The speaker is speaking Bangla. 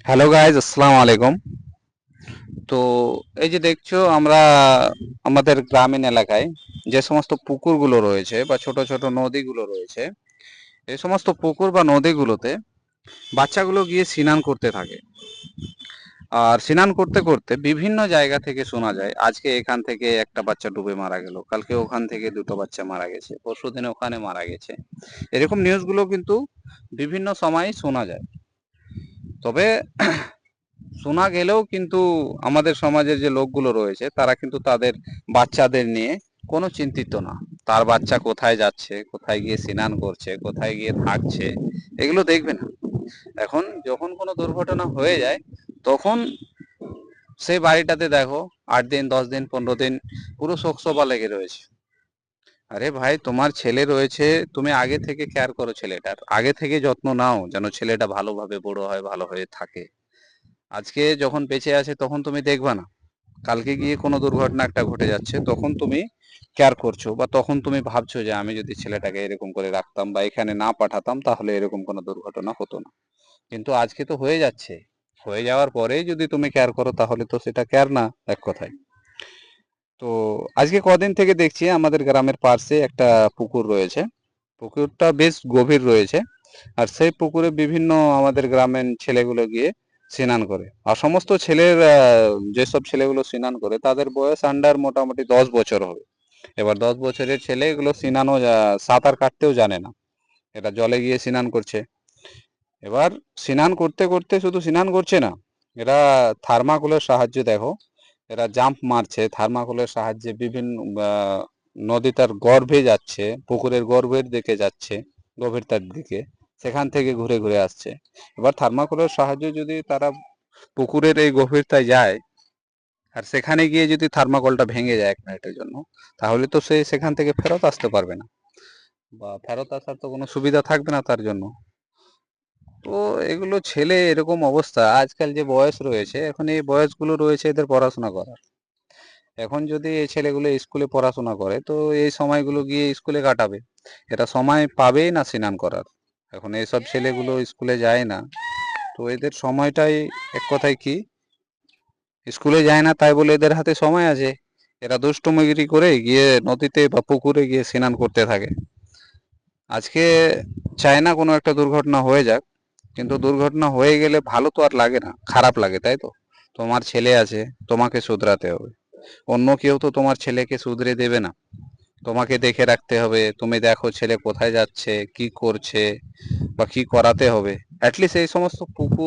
হ্যালো গাইজ, আসসালামু আলাইকুম। তো এই যে দেখছো আমরা আমাদের গ্রামীণ এলাকায় যে সমস্ত পুকুরগুলো রয়েছে বা ছোট ছোট নদীগুলো রয়েছে, এই সমস্ত পুকুর বা নদীগুলোতে বাচ্চাগুলো গিয়ে স্নান করতে থাকে। আর স্নান করতে করতে বিভিন্ন জায়গা থেকে শোনা যায়, আজকে এখান থেকে একটা বাচ্চা ডুবে মারা গেল, কালকে ওখান থেকে দুটো বাচ্চা মারা গেছে, পরশুদিন ওখানে মারা গেছে। এরকম নিউজগুলো কিন্তু বিভিন্ন সময় শোনা যায়। তবে শোনা গেলেও কিন্তু আমাদের সমাজের যে লোকগুলো রয়েছে তারা কিন্তু তাদের বাচ্চাদের নিয়ে কোনো চিন্তিত না। তার বাচ্চা কোথায় যাচ্ছে, কোথায় গিয়ে স্নান করছে, কোথায় গিয়ে থাকছে, এগুলো দেখবে না। এখন যখন কোনো দুর্ঘটনা হয়ে যায়, তখন সেই বাড়িটাতে দেখো 8 দিন, 10 দিন, 15 দিন পুরো শোকসভা লেগে রয়েছে। আরে ভাই, তোমার ছেলে রয়েছে, তুমি আগে থেকে কেয়ার করো, ছেলেটার আগে থেকে যত্ন নাও যেন ছেলেটা ভালোভাবে বড় হয়, ভালো হয়ে থাকে। আজকে যখন বেঁচে আছে তখন তুমি দেখবা না, কালকে গিয়ে কোনো দুর্ঘটনা একটা ঘটে যাচ্ছে, তখন তুমি কেয়ার করছো বা তখন তুমি ভাবছো যে আমি যদি ছেলেটাকে এরকম করে রাখতাম বা এখানে না পাঠাতাম তাহলে এরকম কোনো দুর্ঘটনা হতো না। কিন্তু আজকে তো হয়ে যাচ্ছে, হয়ে যাওয়ার পরেই যদি তুমি কেয়ার করো তাহলে তো সেটা কেয়ার না, এক কথায়। তো আজকে কদিন থেকে দেখছি আমাদের গ্রামের পাশে একটা পুকুর রয়েছে। পুকুরটা বেশ গভীর রয়েছে। আর সেই পুকুরে বিভিন্ন আমাদের গ্রামের ছেলেগুলো গিয়ে স্নান করে। আর সমস্ত ছেলের যেসব ছেলেগুলো স্নান করে তাদের বয়স আন্ডার মোটামুটি 10 বছর হবে। এবার 10 বছরের ছেলে এগুলো স্নানও সাঁতার কাটতেও জানে না, এটা জলে গিয়ে স্নান করছে। এবার স্নান করতে করতে শুধু স্নান করছে না, এরা থার্মাকলের সাহায্যে দেখো, এরা জাম্প মারছে থার্মাকলের সাহায্যে, বিভিন্ন নদী তার গর্ভে যাচ্ছে, পুকুরের গর্ভের দিকে যাচ্ছে, গভীরতার দিকে, সেখান থেকে ঘুরে ঘুরে আসছে। এবার থার্মাকলের সাহায্যে যদি তারা পুকুরের এই গভীরতায় যায় আর সেখানে গিয়ে যদি থার্মাকলটা ভেঙে যায় 1 মিনিটের জন্য, তাহলে তো সে সেখান থেকে ফেরত আসতে পারবে না, বা ফেরত আসার তো কোনো সুবিধা থাকবে না তার জন্য। তো এগুলো ছেলে এরকম অবস্থা, আজকাল যে বয়স রয়েছে এখন এই বয়সগুলো রয়েছে এদের পড়াশোনা করার। এখন যদি এই ছেলেগুলো স্কুলে পড়াশোনা করে তো এই সময়গুলো গিয়ে স্কুলে কাটাবে, এরা সময় পাবেই না স্নান করার। এখন এইসব ছেলেগুলো স্কুলে যায় না, তো এদের সময়টাই, এক কথায় কি, স্কুলে যায় না তাই বলে এদের হাতে সময় আছে? এরা দুষ্টুমিগিরি করে গিয়ে নদীতে বা পুকুরে গিয়ে স্নান করতে থাকে। আজকে চায় না কোনো একটা দুর্ঘটনা হয়ে যাক, কিন্তু দুর্ঘটনা হয়ে গেলে ভালো তো আর লাগে না, খারাপ লাগে, তাই তো? তোমার ছেলে আছে, তোমাকে শুধরাতে হবে। অন্য কেউ তো তোমার ছেলেকে শুধরে দেবে না, তোমাকে দেখে রাখতে হবে। তুমি দেখো ছেলে কোথায় যাচ্ছে, কি করছে, বা কি করাতে হবে। অ্যাটলিস্ট এই সমস্ত পুকুর